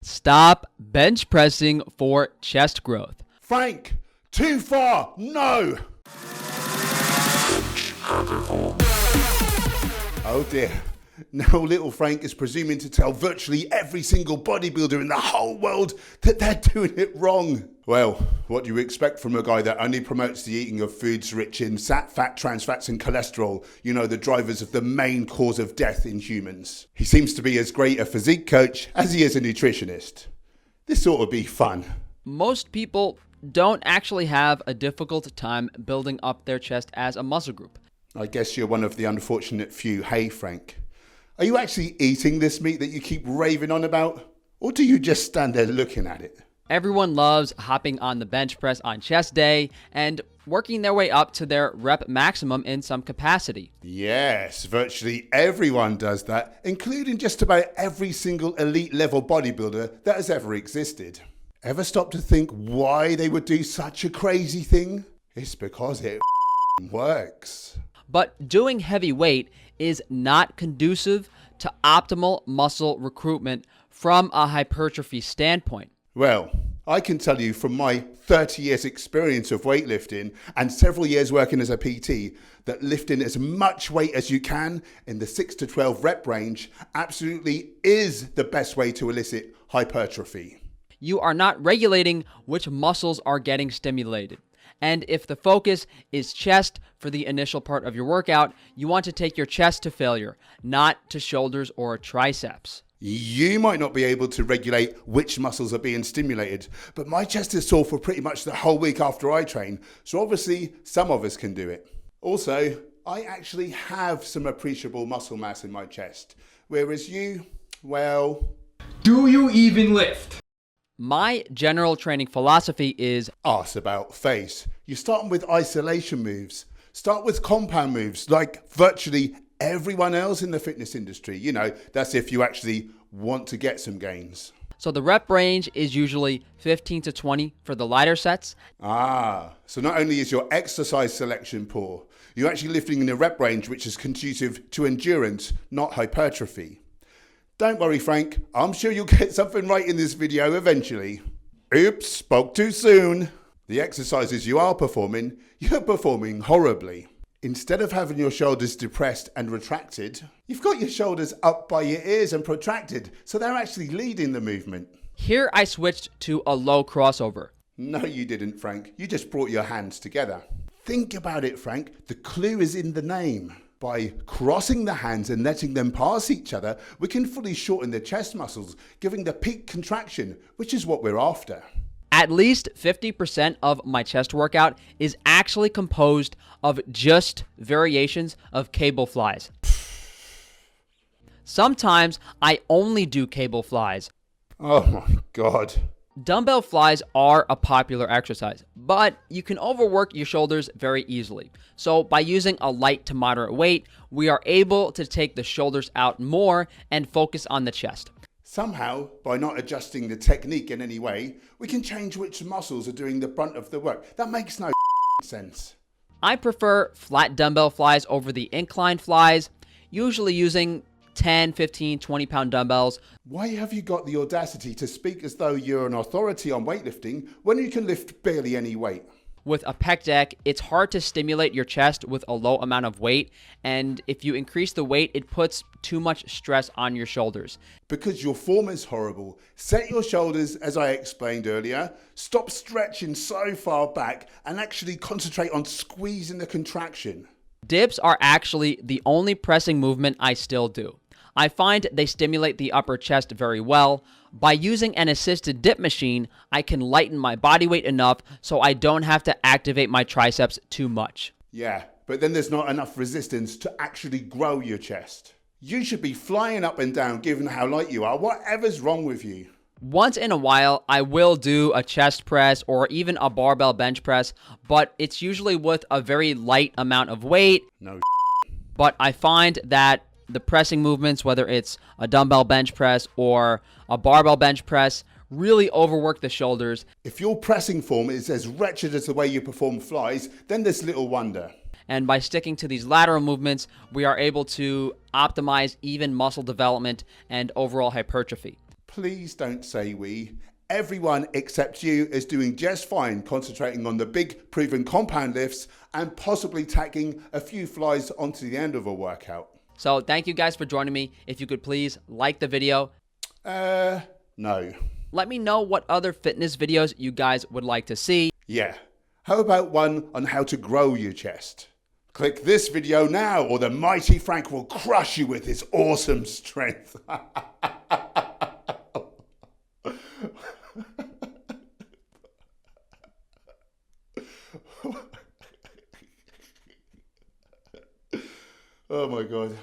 Stop bench pressing for chest growth. Frank, too far, no! Oh dear. Now little Frank is presuming to tell virtually every single bodybuilder in the whole world that they're doing it wrong. Well, what do you expect from a guy that only promotes the eating of foods rich in fat, trans fats and cholesterol, you know, the drivers of the main cause of death in humans? He seems to be as great a physique coach as he is a nutritionist. This ought to be fun. Most people don't actually have a difficult time building up their chest as a muscle group. I guess you're one of the unfortunate few. Hey, Frank. Are you actually eating this meat that you keep raving on about? Or do you just stand there looking at it? Everyone loves hopping on the bench press on chest day and working their way up to their rep maximum in some capacity. Yes, virtually everyone does that, including just about every single elite level bodybuilder that has ever existed. Ever stop to think why they would do such a crazy thing? It's because it works. But doing heavy weight is not conducive to optimal muscle recruitment from a hypertrophy standpoint. Well, I can tell you from my 30 years experience of weightlifting and several years working as a PT that lifting as much weight as you can in the 6 to 12 rep range absolutely is the best way to elicit hypertrophy. You are not regulating which muscles are getting stimulated. And if the focus is chest for the initial part of your workout, you want to take your chest to failure, not to shoulders or triceps. You might not be able to regulate which muscles are being stimulated, but my chest is sore for pretty much the whole week after I train, so obviously some of us can do it. Also, I actually have some appreciable muscle mass in my chest, whereas you, well... Do you even lift? My general training philosophy is arse about face. You're starting with isolation moves. Start with compound moves like virtually everyone else in the fitness industry. You know, that's if you actually want to get some gains. So the rep range is usually 15 to 20 for the lighter sets. So not only is your exercise selection poor, you're actually lifting in a rep range which is conducive to endurance, not hypertrophy. Don't worry, Frank. I'm sure you'll get something right in this video eventually. Oops, spoke too soon. The exercises you are performing, you're performing horribly. Instead of having your shoulders depressed and retracted, you've got your shoulders up by your ears and protracted, so they're actually leading the movement. Here I switched to a low crossover. No, you didn't, Frank. You just brought your hands together. Think about it, Frank. The clue is in the name. By crossing the hands and letting them pass each other, we can fully shorten the chest muscles, giving the peak contraction, which is what we're after. At least 50% of my chest workout is actually composed of just variations of cable flies. Sometimes I only do cable flies. Oh my God. Dumbbell flies are a popular exercise, but you can overwork your shoulders very easily. So by using a light to moderate weight, we are able to take the shoulders out more and focus on the chest. Somehow, by not adjusting the technique in any way, we can change which muscles are doing the brunt of the work. That makes no sense. I prefer flat dumbbell flies over the incline flies, usually using 10, 15, 20-pound dumbbells. Why have you got the audacity to speak as though you're an authority on weightlifting when you can lift barely any weight? With a pec deck, it's hard to stimulate your chest with a low amount of weight, and if you increase the weight, it puts too much stress on your shoulders. Because your form is horrible, set your shoulders, as I explained earlier, stop stretching so far back, and actually concentrate on squeezing the contraction. Dips are actually the only pressing movement I still do. I find they stimulate the upper chest very well. By using an assisted dip machine, I can lighten my body weight enough so I don't have to activate my triceps too much. Yeah, but then there's not enough resistance to actually grow your chest. You should be flying up and down given how light you are. Whatever's wrong with you? Once in a while, I will do a chest press or even a barbell bench press, but it's usually with a very light amount of weight. No. But I find that the pressing movements, whether it's a dumbbell bench press or a barbell bench press, really overwork the shoulders. If your pressing form is as wretched as the way you perform flies, then there's little wonder. And by sticking to these lateral movements, we are able to optimize even muscle development and overall hypertrophy. Please don't say we. Everyone except you is doing just fine concentrating on the big proven compound lifts and possibly tacking a few flies onto the end of a workout. So thank you guys for joining me. If you could please like the video. No. Let me know what other fitness videos you guys would like to see. Yeah. How about one on how to grow your chest? Click this video now or the mighty Frank will crush you with his awesome strength. Oh my God.